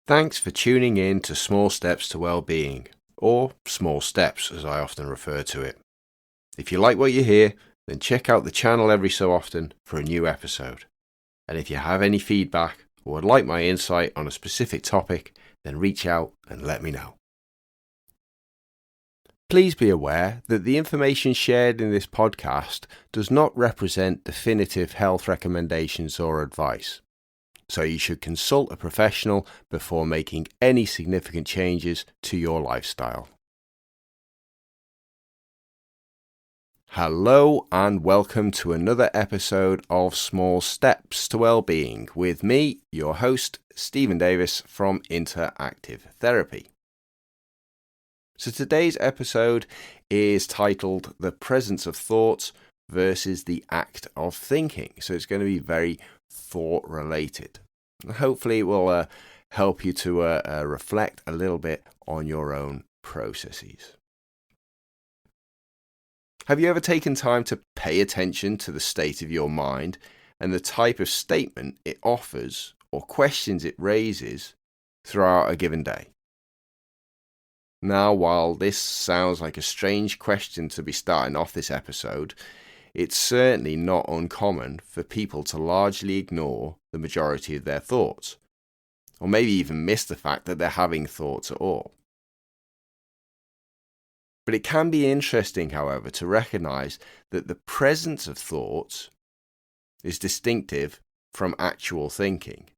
Thanks for tuning in to Small Steps to Wellbeing, or Small Steps as I often refer to it. If you like what you hear, then check out the channel every so often for a new episode. And if you have any feedback or would like my insight on a specific topic, then reach out and let me know. Please be aware that the information shared in this podcast does not represent definitive health recommendations or advice. So you should consult a professional before making any significant changes to your lifestyle. Hello and welcome to another episode of Small Steps to Wellbeing with me, your host, Stephen Davis from Interactive Therapy. So today's episode is titled The Presence of Thoughts versus the Act of Thinking. So it's going to be very thought related. Hopefully it will help you to reflect a little bit on your own processes. Have you ever taken time to pay attention to the state of your mind and the type of statement it offers or questions it raises throughout a given day? Now, while this sounds like a strange question to be starting off this episode, it's certainly not uncommon for people to largely ignore the majority of their thoughts, or maybe even miss the fact that they're having thoughts at all. But it can be interesting, however, to recognize that the presence of thoughts is distinctive from actual thinking.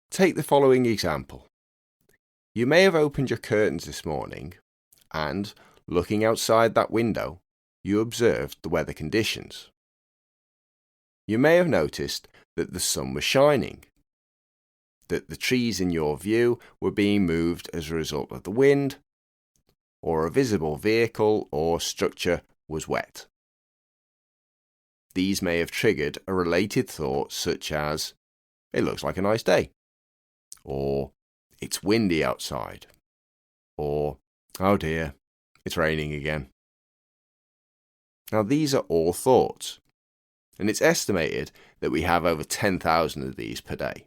Take the following example. You may have opened your curtains this morning and, looking outside that window, you observed the weather conditions. You may have noticed that the sun was shining, that the trees in your view were being moved as a result of the wind, or a visible vehicle or structure was wet. These may have triggered a related thought such as, it looks like a nice day, or it's windy outside, or oh dear, it's raining again. Now these are all thoughts, and it's estimated that we have over 10,000 of these per day.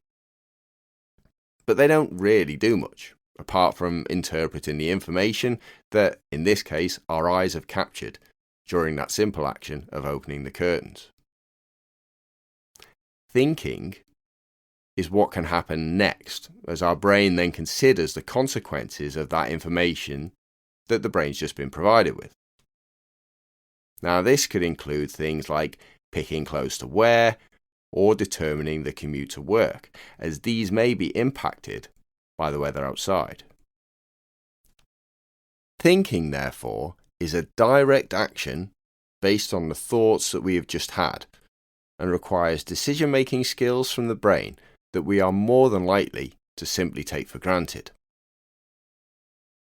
But they don't really do much, apart from interpreting the information that, in this case, our eyes have captured during that simple action of opening the curtains. Thinking is what can happen next, as our brain then considers the consequences of that information that the brain's just been provided with. Now, this could include things like picking clothes to wear or determining the commute to work, as these may be impacted by the weather outside. Thinking, therefore, is a direct action based on the thoughts that we have just had and requires decision-making skills from the brain that we are more than likely to simply take for granted.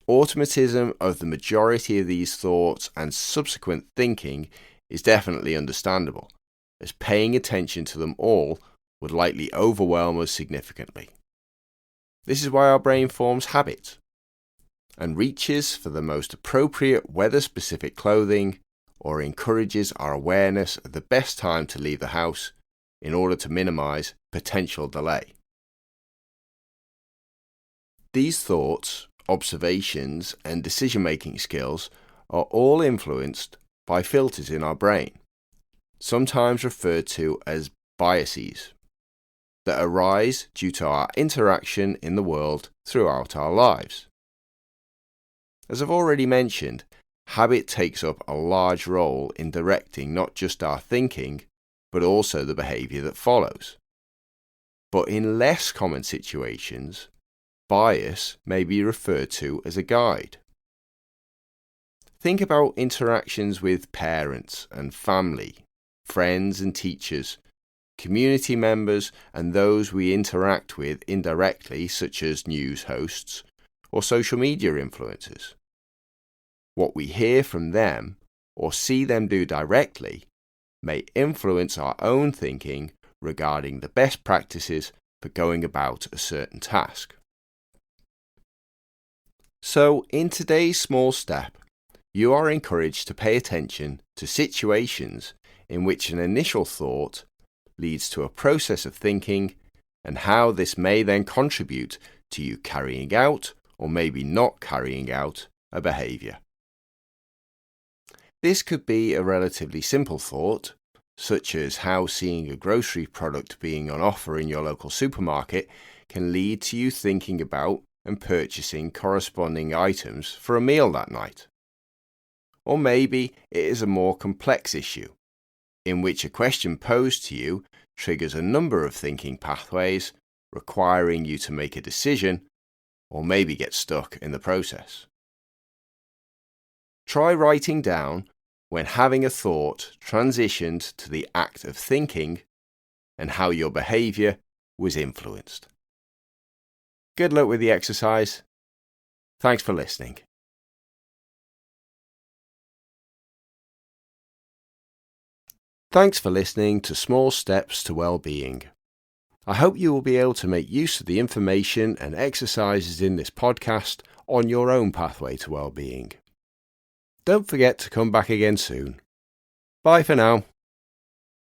Automatism of the majority of these thoughts and subsequent thinking is definitely understandable, as paying attention to them all would likely overwhelm us significantly. This is why our brain forms habits and reaches for the most appropriate weather-specific clothing or encourages our awareness of the best time to leave the house in order to minimize potential delay. These thoughts, observations, and decision-making skills are all influenced by filters in our brain, sometimes referred to as biases, that arise due to our interaction in the world throughout our lives. As I've already mentioned, habit takes up a large role in directing not just our thinking, but also the behaviour that follows. But in less common situations, bias may be referred to as a guide. Think about interactions with parents and family, friends and teachers, community members, and those we interact with indirectly, such as news hosts or social media influencers. What we hear from them or see them do directly may influence our own thinking regarding the best practices for going about a certain task. So, in today's small step, you are encouraged to pay attention to situations in which an initial thought leads to a process of thinking and how this may then contribute to you carrying out, or maybe not carrying out, a behaviour. This could be a relatively simple thought, such as how seeing a grocery product being on offer in your local supermarket can lead to you thinking about and purchasing corresponding items for a meal that night. Or maybe it is a more complex issue, in which a question posed to you triggers a number of thinking pathways, requiring you to make a decision, or maybe get stuck in the process. Try writing down when having a thought transitioned to the act of thinking and how your behaviour was influenced. Good luck with the exercise. Thanks for listening. Thanks for listening to Small Steps to Wellbeing. I hope you will be able to make use of the information and exercises in this podcast on your own pathway to wellbeing. Don't forget to come back again soon. Bye for now.